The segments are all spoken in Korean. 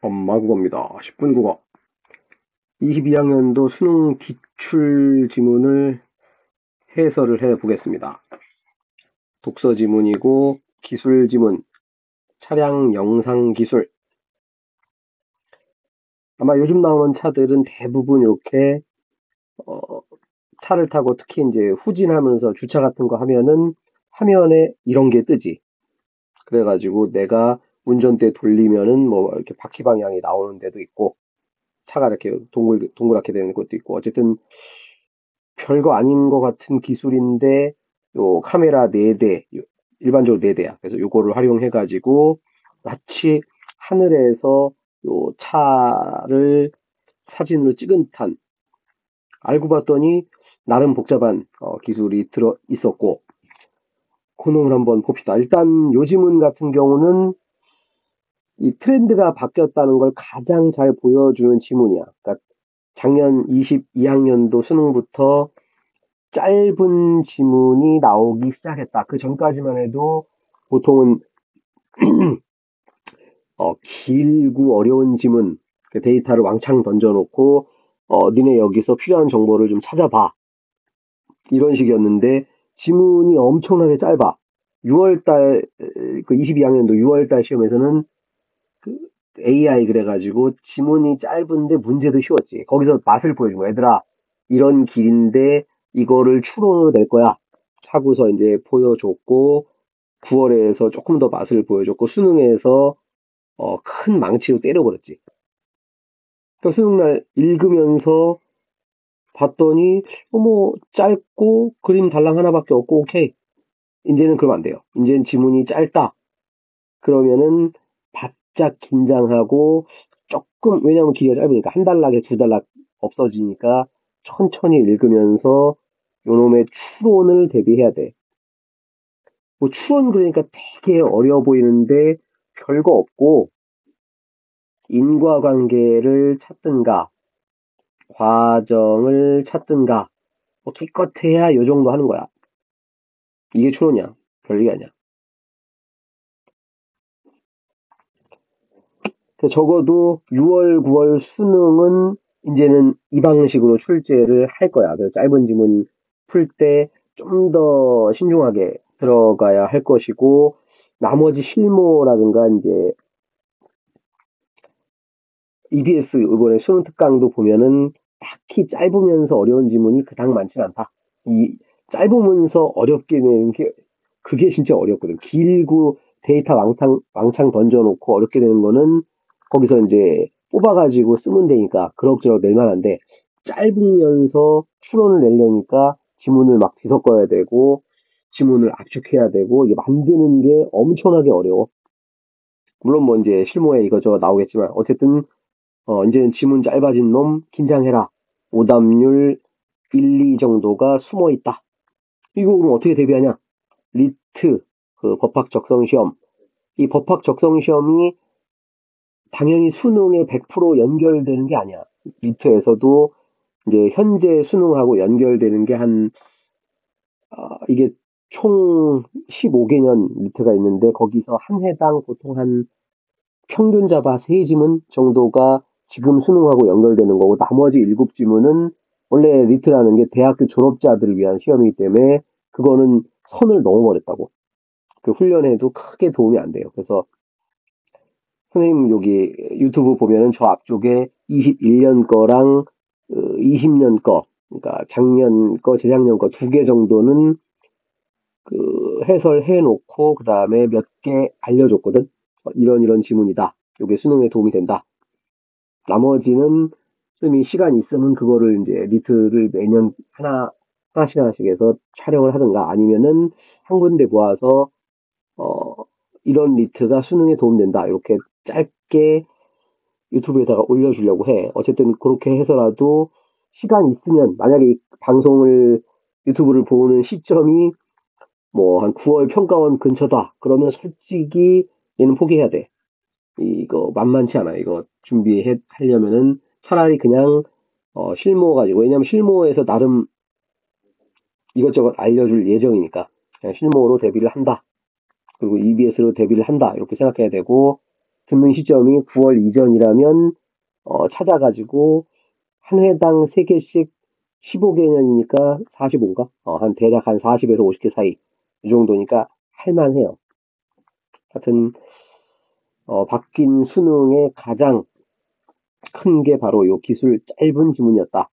엄마 국어입니다. 10분 국어. 22학년도 수능 기출 지문을 해설을 해 보겠습니다. 독서 지문이고 기술 지문, 차량 영상 기술. 아마 요즘 나오는 차들은 대부분 이렇게 어, 차를 타고 특히 이제 후진하면서 주차 같은 거 하면은 화면에 이런 게 뜨지. 그래가지고 내가 운전대 돌리면은 뭐 이렇게 바퀴 방향이 나오는 데도 있고 차가 이렇게 동그랗게 되는 것도 있고 어쨌든 별거 아닌 것 같은 기술인데 요 카메라 4대 일반적으로 4대야. 그래서 요거를 활용해 가지고 마치 하늘에서 요 차를 사진으로 찍은 듯한 알고 봤더니 나름 복잡한 기술이 들어 있었고 그 놈을 한번 봅시다. 일단 요 지문 같은 경우는 이 트렌드가 바뀌었다는 걸 가장 잘 보여주는 지문이야. 그러니까 작년 22학년도 수능부터 짧은 지문이 나오기 시작했다. 그 전까지만 해도 보통은 길고 어려운 지문, 그 데이터를 왕창 던져놓고 니네 여기서 필요한 정보를 좀 찾아봐. 이런 식이었는데 지문이 엄청나게 짧아. 6월달 그 22학년도 6월달 시험에서는 그 AI 그래가지고 지문이 짧은데 문제도 쉬웠지. 거기서 맛을 보여준 거야. 얘들아, 이런 길인데 이거를 추론으로 낼 거야. 하고서 이제 보여줬고 9월에서 조금 더 맛을 보여줬고 수능에서 큰 망치로 때려버렸지. 그러니까 수능날 읽으면서 봤더니 뭐 짧고 그림 달랑 하나밖에 없고 오케이. 이제는 그러면 안 돼요. 이제는 지문이 짧다. 그러면은 바짝 긴장하고 조금 왜냐면 길이가 짧으니까 한 단락에 두 단락 없어지니까 천천히 읽으면서 요놈의 추론을 대비해야 돼. 뭐 추론 그러니까 되게 어려워 보이는데 별거 없고 인과관계를 찾든가 과정을 찾든가 뭐 기껏해야 요 정도 하는 거야. 이게 추론이야. 별게 아니야. 적어도 6월, 9월 수능은 이제는 이 방식으로 출제를 할 거야. 그래서 짧은 지문 풀 때 좀 더 신중하게 들어가야 할 것이고, 나머지 실무라든가 이제 EBS 이번에 수능 특강도 보면은 딱히 짧으면서 어려운 지문이 그닥 많지는 않다. 이 짧으면서 어렵게 내는 게 그게 진짜 어렵거든. 길고 데이터 왕창 던져놓고 어렵게 되는 거는 거기서 이제 뽑아가지고 쓰면 되니까 그럭저럭 낼만한데 짧으면서 추론을 내려니까 지문을 막 뒤섞어야 되고 지문을 압축해야 되고 이게 만드는 게 엄청나게 어려워. 물론 뭐 이제 실무에 이거저거 나오겠지만 어쨌든 이제는 지문 짧아진 놈 긴장해라. 오답률 1, 2 정도가 숨어 있다. 이거 그럼 어떻게 대비하냐? 리트, 그 법학 적성 시험. 이 법학 적성 시험이 당연히 수능에 100% 연결되는 게 아니야. 리트에서도 이제 현재 수능하고 연결되는 게 이게 총 15개년 리트가 있는데 거기서 한 해당 보통 한 평균 잡아 3지문 정도가 지금 수능하고 연결되는 거고 나머지 7지문은 원래 리트라는 게 대학교 졸업자들을 위한 시험이기 때문에 그거는 선을 넘어버렸다고. 그 훈련에도 크게 도움이 안 돼요. 그래서 선생님 여기 유튜브 보면은 저 앞쪽에 21년 거랑 20년 거, 그러니까 작년 거, 재작년 거 2개 정도는 그 해설해 놓고 그 다음에 몇 개 알려줬거든. 이런 지문이다. 이게 수능에 도움이 된다. 나머지는 선생님이 시간 있으면 그거를 이제 리트를 매년 하나씩 해서 촬영을 하든가 아니면은 한 군데 모아서 어, 이런 리트가 수능에 도움된다. 이렇게 짧게 유튜브에다가 올려주려고 해. 어쨌든 그렇게 해서라도 시간 있으면 만약에 이 방송을 유튜브를 보는 시점이 뭐 한 9월 평가원 근처다. 그러면 솔직히 얘는 포기해야 돼. 이거 만만치 않아. 이거 준비하려면은 차라리 그냥 실무 가지고 왜냐면 실무에서 나름 이것저것 알려줄 예정이니까 그냥 실무로 대비를 한다. 그리고 EBS로 대비를 한다. 이렇게 생각해야 되고 듣는 시점이 9월 이전이라면 찾아가지고 한 회당 3개씩 15개년이니까 45인가? 한 대략 한 40에서 50개 사이 이 정도니까 할만해요. 하여튼 바뀐 수능의 가장 큰 게 바로 요 기술 짧은 지문이었다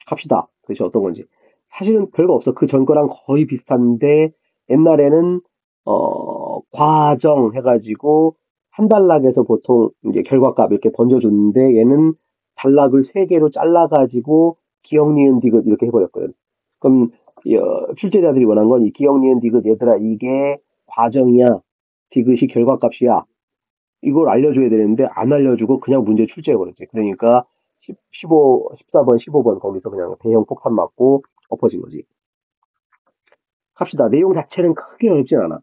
합시다. 그것이 어떤 건지. 사실은 별거 없어. 그 전 거랑 거의 비슷한데 옛날에는 과정 해가지고 한 단락에서 보통 이제 결과값 이렇게 던져줬는데 얘는 단락을 3개로 잘라가지고 기억, 니은, 디귿 이렇게 해버렸거든. 그럼 출제자들이 원한 건 이 기억, 니은, 디귿 얘들아 이게 과정이야. 디귿이 결과값이야. 이걸 알려줘야 되는데 안 알려주고 그냥 문제 출제해버렸지. 그러니까 14번, 15번 거기서 그냥 대형 폭탄 맞고 엎어진 거지. 갑시다. 내용 자체는 크게 어렵진 않아.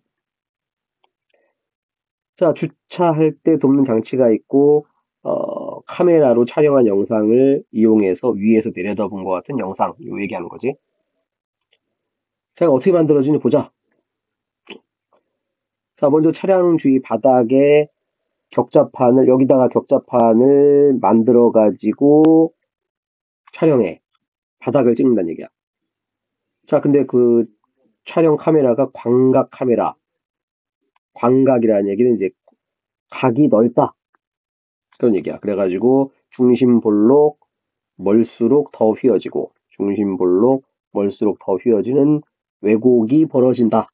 자, 주차할 때 돕는 장치가 있고, 카메라로 촬영한 영상을 이용해서 위에서 내려다본 것 같은 영상, 요 얘기하는 거지. 자, 어떻게 만들어지는지 보자. 자, 먼저 차량 주위 바닥에 여기다가 격자판을 만들어가지고 촬영해. 바닥을 찍는다는 얘기야. 자, 근데 그 촬영 카메라가 광각 카메라. 광각이라는 얘기는 이제 각이 넓다. 그런 얘기야. 그래가지고 중심볼록 멀수록 더 휘어지고 중심볼록 멀수록 더 휘어지는 왜곡이 벌어진다.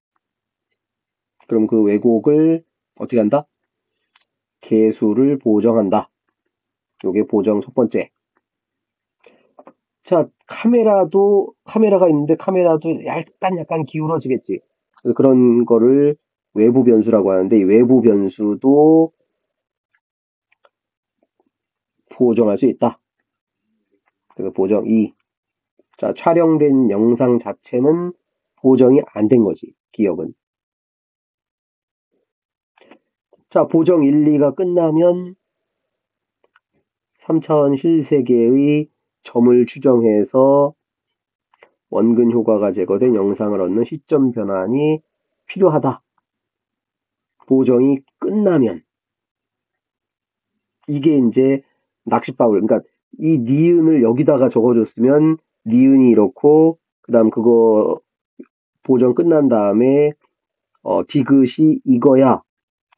그럼 그 왜곡을 어떻게 한다? 개수를 보정한다. 요게 보정 첫 번째. 자, 카메라가 있는데 카메라도 약간 기울어지겠지. 그런 거를 외부 변수라고 하는데 이 외부 변수도 보정할 수 있다. 그래서 보정 2. 자, 촬영된 영상 자체는 보정이 안 된 거지. 기억은. 자, 보정 1, 2가 끝나면 3차원 실세계의 점을 추정해서 원근 효과가 제거된 영상을 얻는 시점 변환이 필요하다. 보정이 끝나면 이게 이제 낚싯바울, 그러니까 이 니은을 여기다가 적어줬으면 니은이 이렇고 그다음 그거 보정 끝난 다음에 디귿이 이거야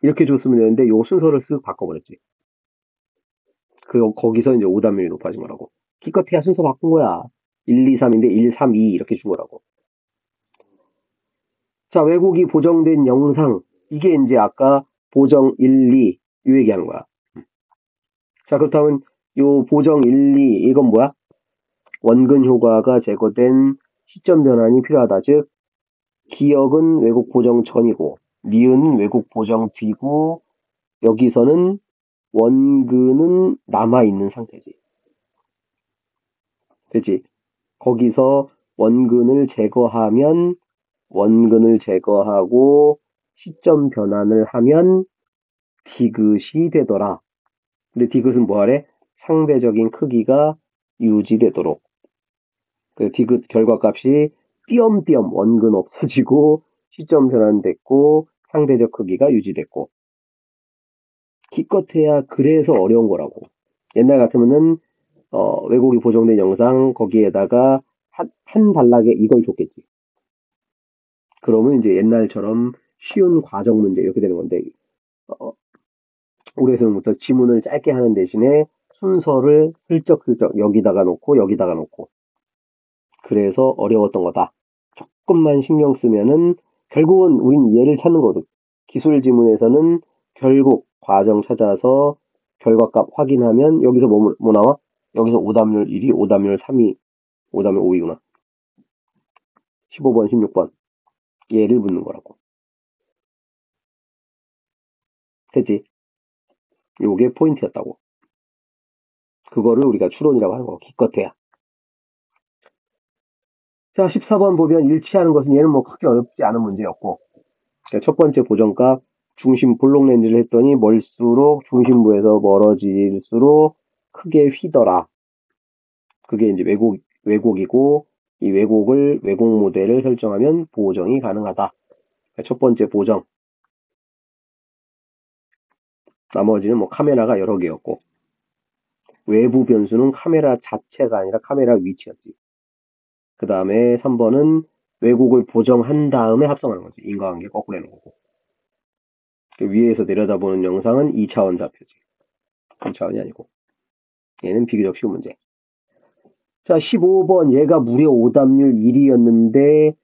이렇게 줬으면 되는데 요 순서를 쓱 바꿔버렸지. 거기서 이제 오답률이 높아진 거라고. 기껏해야 순서 바꾼 거야. 1, 2, 3인데 1, 3, 2 이렇게 준 거라고. 자, 왜곡이 보정된 영상. 이게 이제 아까 보정 1, 2, 이 얘기하는 거야. 자, 그렇다면 요 보정 1, 2, 이건 뭐야? 원근 효과가 제거된 시점 변환이 필요하다. 즉, 기억은 왜곡 보정 전이고, 니은 왜곡 보정 뒤고, 여기서는 원근은 남아있는 상태지. 그치? 거기서 원근을 제거하고 시점 변환을 하면 디귿이 되더라. 근데 디귿은 뭐하래? 상대적인 크기가 유지되도록. 그 디귿 결과값이 띄엄띄엄 원근 없어지고 시점 변환됐고 상대적 크기가 유지됐고. 기껏해야 그래서 어려운 거라고. 옛날 같으면은 왜곡이 보정된 영상 거기에다가 한 단락에 이걸 줬겠지. 그러면 이제 옛날처럼 쉬운 과정 문제 이렇게 되는 건데 우리에서부터 지문을 짧게 하는 대신에 순서를 슬쩍슬쩍 여기다가 놓고 그래서 어려웠던 거다. 조금만 신경 쓰면은 결국은 우린 얘를 찾는 거거든. 기술 지문에서는 결국 과정 찾아서 결과값 확인하면 여기서 뭐 나와? 여기서 오답률 1이, 오답률 3이, 오답률 5이구나. 15번, 16번. 얘를 묻는 거라고. 됐지? 요게 포인트였다고. 그거를 우리가 추론이라고 하는 거. 기껏해야. 자, 14번 보면 일치하는 것은 얘는 뭐 크게 어렵지 않은 문제였고. 그러니까 첫 번째 보정값 중심 볼록 렌즈를 했더니 멀수록 중심부에서 멀어질수록 크게 휘더라. 그게 이제 왜곡이고 이 왜곡 모델을 설정하면 보정이 가능하다. 그러니까 첫 번째 보정. 나머지는 뭐 카메라가 여러 개였고, 외부 변수는 카메라 자체가 아니라 카메라 위치였지. 그 다음에 3번은 왜곡을 보정한 다음에 합성하는 거지. 인과관계 거꾸로 내는 거고. 위에서 내려다보는 영상은 2차원 좌표지. 3차원이 아니고. 얘는 비교적 쉬운 문제. 자, 15번. 얘가 무려 오답률 1위였는데,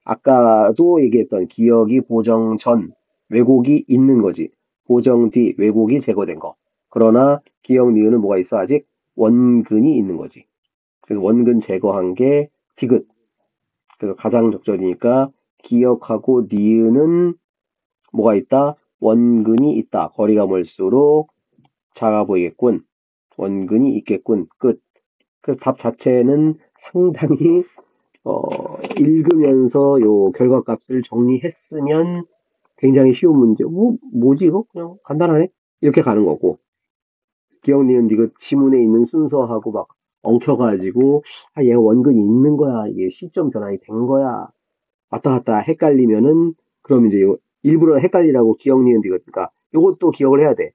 아까도 얘기했던 기억이 보정 전, 왜곡이 있는 거지. 보정 뒤, 왜곡이 제거된 거. 그러나 기억 니은은 뭐가 있어? 아직 원근이 있는 거지. 그래서 원근 제거한 게 디귿. 그래서 가장 적절이니까 기억하고 니은은 뭐가 있다? 원근이 있다. 거리가 멀수록 작아 보이겠군. 원근이 있겠군. 끝. 그 답 자체는 상당히 읽으면서 요 결과값을 정리했으면 굉장히 쉬운 문제. 뭐지 이거? 그냥 간단하네. 이렇게 가는 거고. 기억 니은 디귿 지문에 있는 순서하고 막 엉켜가지고 얘가 원근이 있는 거야. 이게 시점 변환이 된 거야. 왔다 갔다 헷갈리면은 그럼 이제 일부러 헷갈리라고 기억 니은 디귿. 그러니까 요것도 기억을 해야 돼.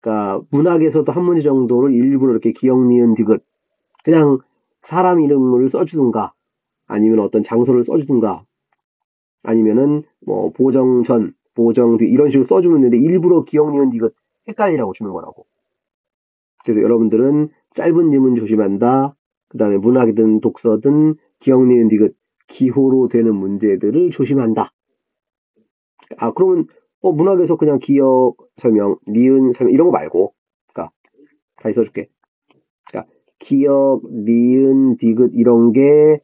그러니까 문학에서도 한 문제 정도를 일부러 이렇게 기억 니은 디귿 그냥 사람 이름을 써주든가 아니면 어떤 장소를 써주든가 아니면은 뭐 보정 전, 보정 뒤 이런 식으로 써주는데 일부러 기억 니은 디귿 헷갈리라고 주는 거라고. 그래서 여러분들은 짧은 지문 조심한다. 그 다음에 문학이든 독서든 기억 니은 디귿 기호로 되는 문제들을 조심한다. 그러면 문학에서 그냥 기억 설명, 니은 설명 이런 거 말고 그러니까 다시 써줄게. 그러니까 기억, 니은, 디귿 이런 게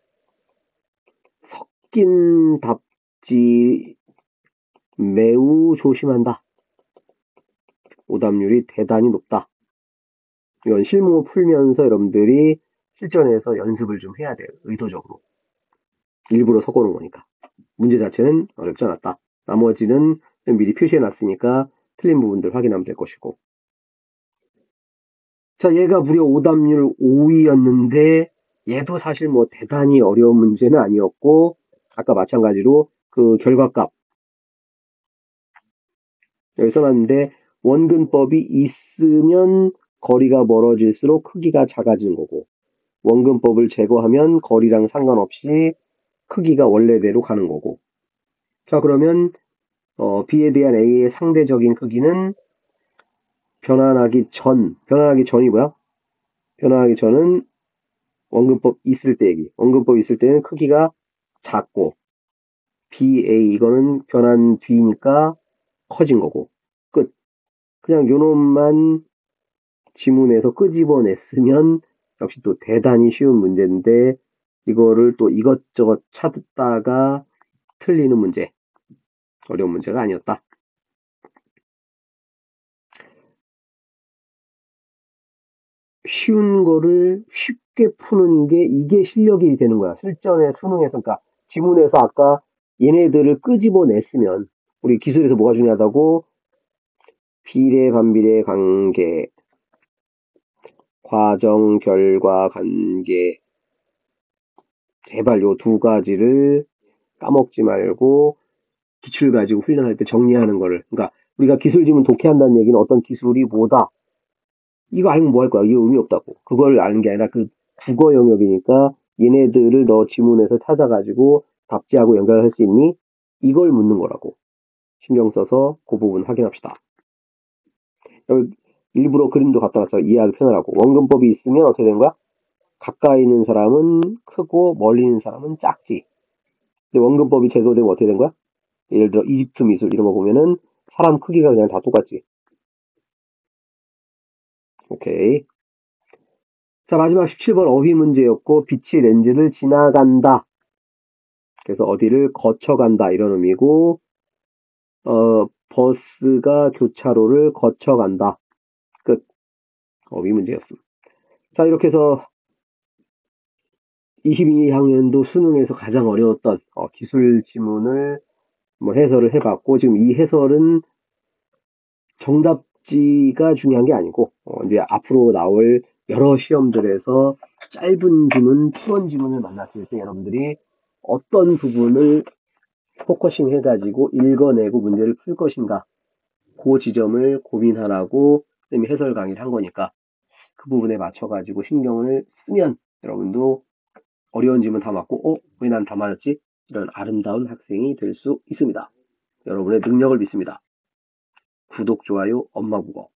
섞인 답지 매우 조심한다. 오답률이 대단히 높다. 이건 실무 풀면서 여러분들이 실전에서 연습을 좀 해야 돼요. 의도적으로. 일부러 섞어놓은 거니까. 문제 자체는 어렵지 않았다. 나머지는 미리 표시해놨으니까 틀린 부분들 확인하면 될 것이고. 자, 얘가 무려 오답률 5위였는데 얘도 사실 뭐 대단히 어려운 문제는 아니었고 아까 마찬가지로 그 결과값 여기 써놨는데 원근법이 있으면 거리가 멀어질수록 크기가 작아지는 거고 원근법을 제거하면 거리랑 상관없이 크기가 원래대로 가는 거고 자 그러면 B에 대한 A의 상대적인 크기는 변환하기 전이 뭐야? 변환하기 전은 원근법 있을 때 얘기. 원근법 있을 때는 크기가 작고 BA 이거는 변환 뒤니까 커진 거고 끝. 그냥 요놈만 지문에서 끄집어냈으면 역시 또 대단히 쉬운 문제인데 이거를 또 이것저것 찾다가 틀리는 문제. 어려운 문제가 아니었다. 쉬운 거를 쉽게 푸는 게 이게 실력이 되는 거야. 실전에 수능에서 그러니까 지문에서 아까 얘네들을 끄집어냈으면 우리 기술에서 뭐가 중요하다고 비례 반비례 관계 과정 결과 관계 제발 요 두 가지를 까먹지 말고 기출 가지고 훈련할 때 정리하는 거를 그러니까 우리가 기술 지문 독해한다는 얘기는 어떤 기술이 뭐다 이거 알면 뭐 할 거야 이거 의미 없다고 그걸 아는 게 아니라 그 국어 영역이니까 얘네들을 너 지문에서 찾아가지고 답지하고 연결할 수 있니? 이걸 묻는 거라고 신경 써서 그 부분 확인합시다. 여기 일부러 그림도 갖다 놨어 이해하기 편하라고 원근법이 있으면 어떻게 되는 거야? 가까이 있는 사람은 크고 멀리 있는 사람은 작지. 근데 원근법이 제거되면 어떻게 된 거야? 예를 들어 이집트 미술 이런 거 보면은 사람 크기가 그냥 다 똑같지. 오케이. 자 마지막 17번 어휘 문제였고 빛이 렌즈를 지나간다. 그래서 어디를 거쳐간다 이런 의미고 버스가 교차로를 거쳐간다. 끝. 어휘 문제였습니다. 자 이렇게 해서 22학년도 수능에서 가장 어려웠던 기술 지문을 뭐 해설을 해봤고 지금 이 해설은 정답지가 중요한 게 아니고 이제 앞으로 나올 여러 시험들에서 짧은 지문, 추론 지문을 만났을 때 여러분들이 어떤 부분을 포커싱 해가지고 읽어내고 문제를 풀 것인가 그 지점을 고민하라고 쌤이 해설 강의를 한 거니까 그 부분에 맞춰가지고 신경을 쓰면 여러분도 어려운 질문 다 맞고 왜 난 다 맞았지? 이런 아름다운 학생이 될 수 있습니다. 여러분의 능력을 믿습니다. 구독, 좋아요, 엄마 국어.